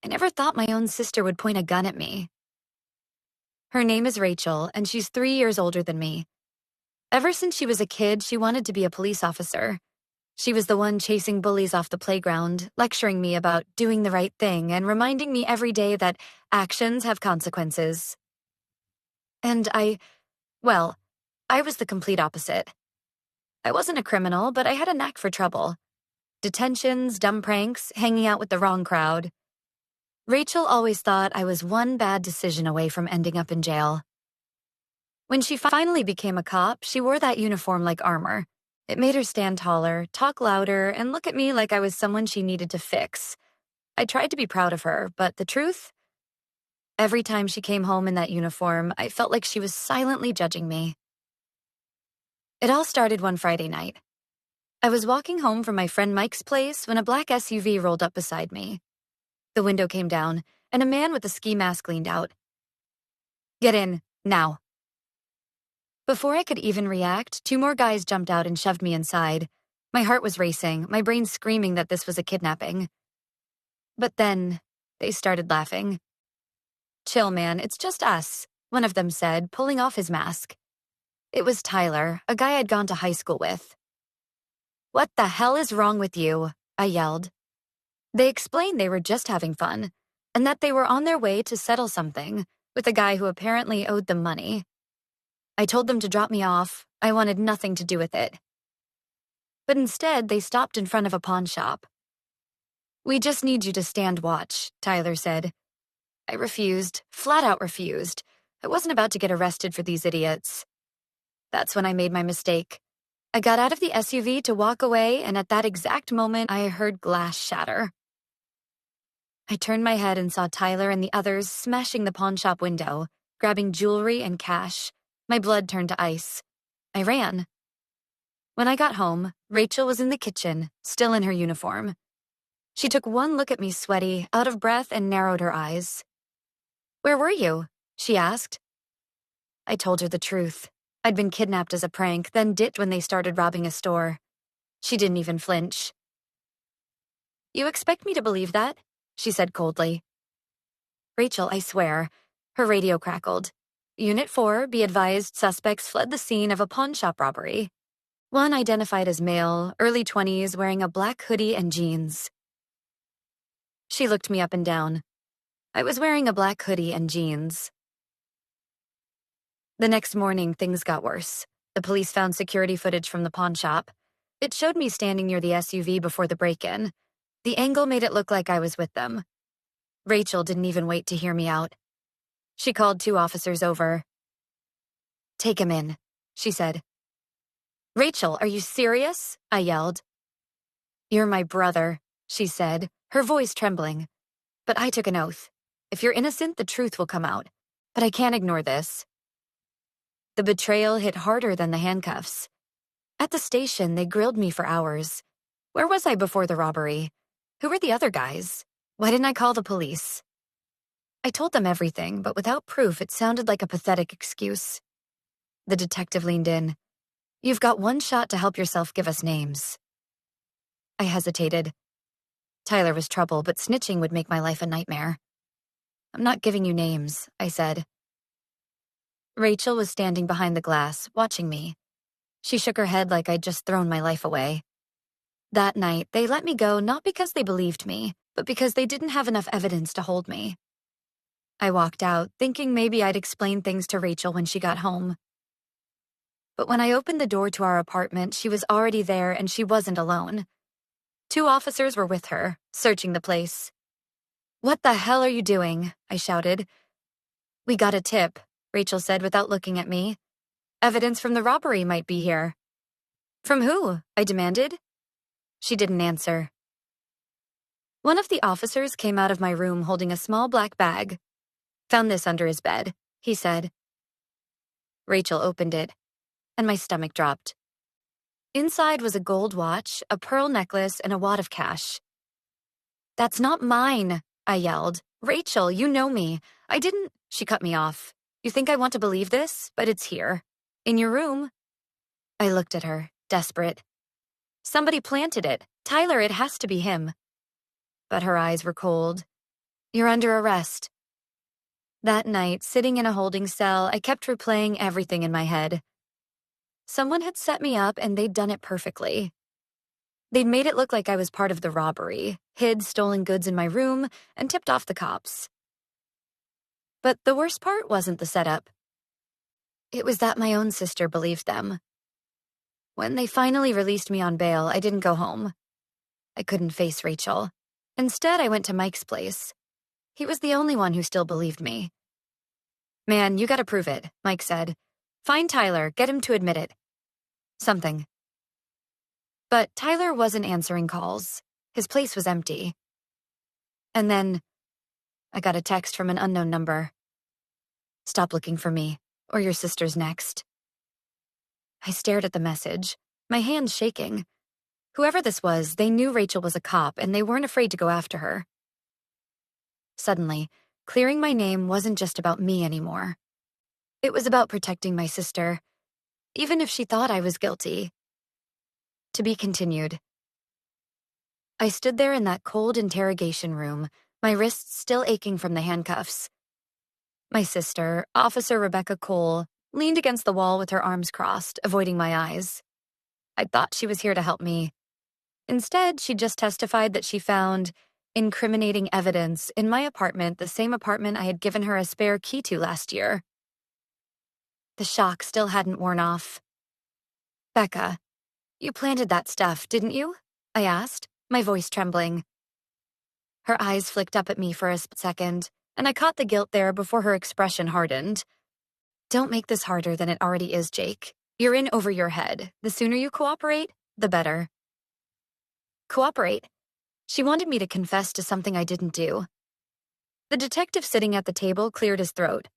I never thought my own sister would point a gun at me. Her name is Rachel, and she's 3 years older than me. Ever since she was a kid, she wanted to be a police officer. She was the one chasing bullies off the playground, lecturing me about doing the right thing and reminding me every day that actions have consequences. And well, I was the complete opposite. I wasn't a criminal, but I had a knack for trouble. Detentions, dumb pranks, hanging out with the wrong crowd. Rachel always thought I was one bad decision away from ending up in jail. When she finally became a cop, she wore that uniform like armor. It made her stand taller, talk louder, and look at me like I was someone she needed to fix. I tried to be proud of her, but the truth? Every time she came home in that uniform, I felt like she was silently judging me. It all started one Friday night. I was walking home from my friend Mike's place when a black SUV rolled up beside me. The window came down, and a man with a ski mask leaned out. "Get in, now." Before I could even react, 2 more guys jumped out and shoved me inside. My heart was racing, my brain screaming that this was a kidnapping. But then, they started laughing. "Chill, man, it's just us," one of them said, pulling off his mask. It was Tyler, a guy I'd gone to high school with. "What the hell is wrong with you?" I yelled. They explained they were just having fun, and that they were on their way to settle something with a guy who apparently owed them money. I told them to drop me off. I wanted nothing to do with it. But instead, they stopped in front of a pawn shop. "We just need you to stand watch," Tyler said. I refused, flat out refused. I wasn't about to get arrested for these idiots. That's when I made my mistake. I got out of the SUV to walk away, and at that exact moment, I heard glass shatter. I turned my head and saw Tyler and the others smashing the pawn shop window, grabbing jewelry and cash. My blood turned to ice. I ran. When I got home, Rachel was in the kitchen, still in her uniform. She took one look at me sweaty, out of breath, and narrowed her eyes. "Where were you?" she asked. I told her the truth. I'd been kidnapped as a prank, then dipped when they started robbing a store. She didn't even flinch. "You expect me to believe that?" she said coldly. "Rachel, I swear." Her radio crackled. "Unit 4, be advised suspects fled the scene of a pawn shop robbery. One identified as male, early 20s, wearing a black hoodie and jeans." She looked me up and down. I was wearing a black hoodie and jeans. The next morning, things got worse. The police found security footage from the pawn shop. It showed me standing near the SUV before the break-in. The angle made it look like I was with them. Rachel didn't even wait to hear me out. She called 2 officers over. "Take him in," she said. "Rachel, are you serious?" I yelled. "You're my brother," she said, her voice trembling. But I took an oath. If you're innocent, the truth will come out. But I can't ignore this. The betrayal hit harder than the handcuffs. At the station, they grilled me for hours. Where was I before the robbery? Who were the other guys? Why didn't I call the police? I told them everything, but without proof, it sounded like a pathetic excuse. The detective leaned in. "You've got one shot to help yourself give us names." I hesitated. Tyler was trouble, but snitching would make my life a nightmare. "I'm not giving you names," I said. Rachel was standing behind the glass, watching me. She shook her head like I'd just thrown my life away. That night, they let me go not because they believed me, but because they didn't have enough evidence to hold me. I walked out, thinking maybe I'd explain things to Rachel when she got home. But when I opened the door to our apartment, she was already there and she wasn't alone. 2 officers were with her, searching the place. "What the hell are you doing?" I shouted. "We got a tip," Rachel said without looking at me. "Evidence from the robbery might be here." "From who?" I demanded. She didn't answer. One of the officers came out of my room holding a small black bag. "Found this under his bed," he said. Rachel opened it, and my stomach dropped. Inside was a gold watch, a pearl necklace, and a wad of cash. "That's not mine," I yelled. "Rachel, you know me. I didn't—" She cut me off. "You think I want to believe this? But it's here. In your room." I looked at her, desperate. "Somebody planted it. Tyler, it has to be him." But her eyes were cold. You're under arrest. That night, sitting in a holding cell, I kept replaying everything in my head. Someone had set me up and they'd done it perfectly. They'd made it look like I was part of the robbery, hid stolen goods in my room, and tipped off the cops. But the worst part wasn't the setup. It was that my own sister believed them. When they finally released me on bail, I didn't go home. I couldn't face Rachel. Instead, I went to Mike's place. He was the only one who still believed me. Man, you gotta prove it, Mike said. Find Tyler, get him to admit it. Something. But Tyler wasn't answering calls. His place was empty. And then I got a text from an unknown number. Stop looking for me, or your sister's next. I stared at the message, my hands shaking. Whoever this was, they knew Rachel was a cop and they weren't afraid to go after her. Suddenly, clearing my name wasn't just about me anymore. It was about protecting my sister, even if she thought I was guilty. To be continued. I stood there in that cold interrogation room, my wrists still aching from the handcuffs. My sister, Officer Rebecca Cole, leaned against the wall with her arms crossed, avoiding my eyes. I thought she was here to help me. Instead, she just testified that she found incriminating evidence in my apartment, the same apartment I had given her a spare key to last year. The shock still hadn't worn off. Becca, you planted that stuff, didn't you? I asked, my voice trembling. Her eyes flicked up at me for a second, and I caught the guilt there before her expression hardened. Don't make this harder than it already is, Jake. You're in over your head. The sooner you cooperate, the better. Cooperate? She wanted me to confess to something I didn't do. The detective sitting at the table cleared his throat.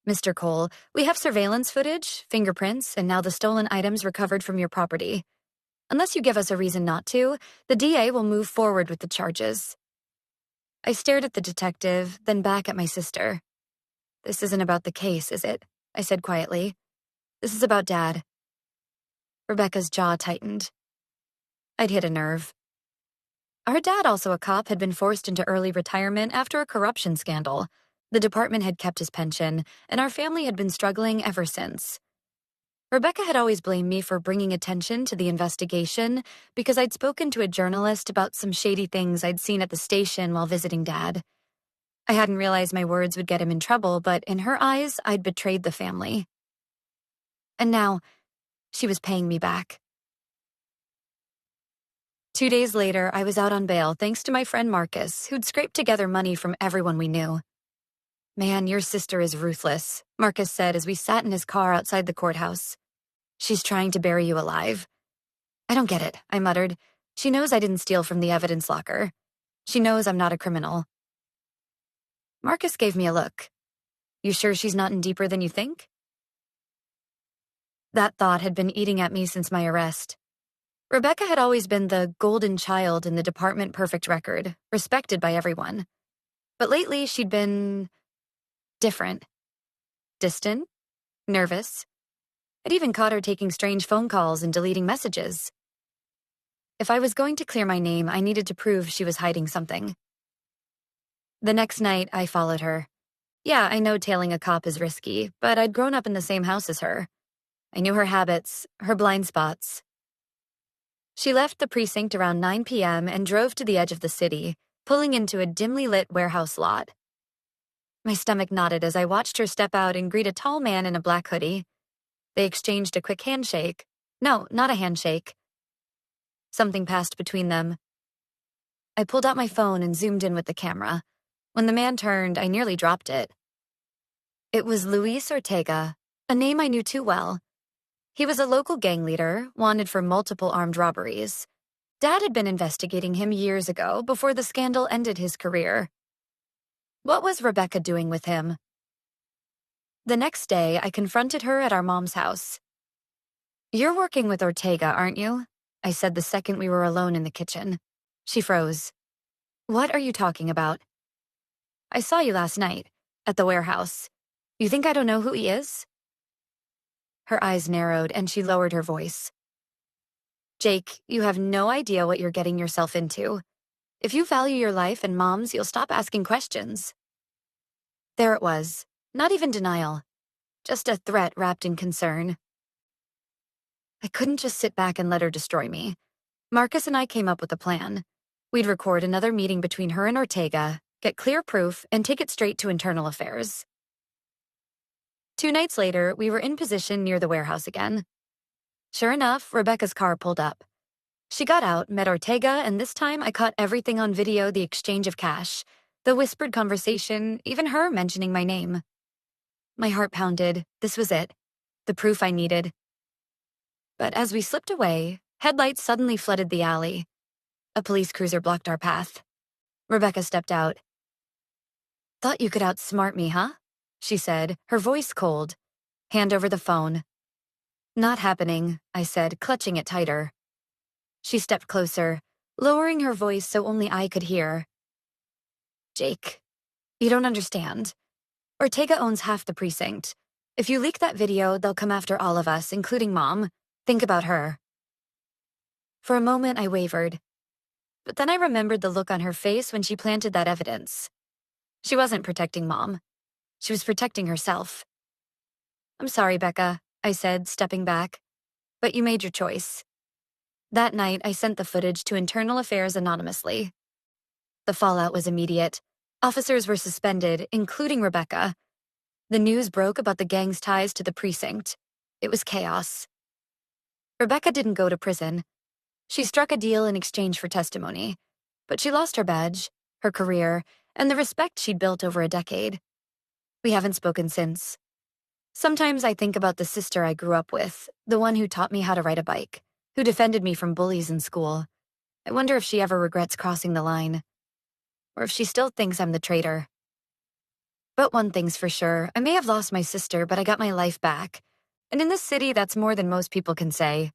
Mr. Cole, we have surveillance footage, fingerprints, and now the stolen items recovered from your property. Unless you give us a reason not to, the DA will move forward with the charges. I stared at the detective, then back at my sister. This isn't about the case, is it? I said quietly. This is about Dad. Rebecca's jaw tightened. I'd hit a nerve. Our dad, also a cop, had been forced into early retirement after a corruption scandal. The department had kept his pension, and our family had been struggling ever since. Rebecca had always blamed me for bringing attention to the investigation because I'd spoken to a journalist about some shady things I'd seen at the station while visiting Dad. I hadn't realized my words would get him in trouble, but in her eyes, I'd betrayed the family. And now, she was paying me back. 2 days later, I was out on bail thanks to my friend Marcus, who'd scraped together money from everyone we knew. Man, your sister is ruthless, Marcus said as we sat in his car outside the courthouse. She's trying to bury you alive. I don't get it, I muttered. She knows I didn't steal from the evidence locker. She knows I'm not a criminal. Marcus gave me a look. You sure she's not in deeper than you think? That thought had been eating at me since my arrest. Rebecca had always been the golden child in the department perfect record, respected by everyone. But lately, she'd been different. Distant, nervous. I'd even caught her taking strange phone calls and deleting messages. If I was going to clear my name, I needed to prove she was hiding something. The next night, I followed her. Yeah, I know tailing a cop is risky, but I'd grown up in the same house as her. I knew her habits, her blind spots. She left the precinct around 9 p.m. and drove to the edge of the city, pulling into a dimly lit warehouse lot. My stomach knotted as I watched her step out and greet a tall man in a black hoodie. They exchanged a quick handshake. No, not a handshake. Something passed between them. I pulled out my phone and zoomed in with the camera. When the man turned, I nearly dropped it. It was Luis Ortega, a name I knew too well. He was a local gang leader, wanted for multiple armed robberies. Dad had been investigating him years ago, before the scandal ended his career. What was Rebecca doing with him? The next day, I confronted her at our mom's house. You're working with Ortega, aren't you? I said the second we were alone in the kitchen. She froze. What are you talking about? I saw you last night, at the warehouse. You think I don't know who he is? Her eyes narrowed and she lowered her voice. Jake, you have no idea what you're getting yourself into. If you value your life and Mom's, you'll stop asking questions. There it was. Not even denial. Just a threat wrapped in concern. I couldn't just sit back and let her destroy me. Marcus and I came up with a plan. We'd record another meeting between her and Ortega, get clear proof, and take it straight to internal affairs. 2 nights later, we were in position near the warehouse again. Sure enough, Rebecca's car pulled up. She got out, met Ortega, and this time I caught everything on video: the exchange of cash, the whispered conversation, even her mentioning my name. My heart pounded. This was it. The proof I needed. But as we slipped away, headlights suddenly flooded the alley. A police cruiser blocked our path. Rebecca stepped out. "Thought you could outsmart me, huh?" she said, her voice cold. "Hand over the phone." "Not happening," I said, clutching it tighter. She stepped closer, lowering her voice so only I could hear. "Jake, you don't understand. Ortega owns half the precinct. If you leak that video, they'll come after all of us, including Mom. Think about her." For a moment, I wavered. But then I remembered the look on her face when she planted that evidence. She wasn't protecting Mom. She was protecting herself. "I'm sorry, Becca," I said, stepping back. "But you made your choice." That night, I sent the footage to Internal Affairs anonymously. The fallout was immediate. Officers were suspended, including Rebecca. The news broke about the gang's ties to the precinct. It was chaos. Rebecca didn't go to prison. She struck a deal in exchange for testimony. But she lost her badge, her career, and the respect she'd built over a decade. We haven't spoken since. Sometimes I think about the sister I grew up with, the one who taught me how to ride a bike, who defended me from bullies in school. I wonder if she ever regrets crossing the line, or if she still thinks I'm the traitor. But one thing's for sure, I may have lost my sister, but I got my life back. And in this city, that's more than most people can say.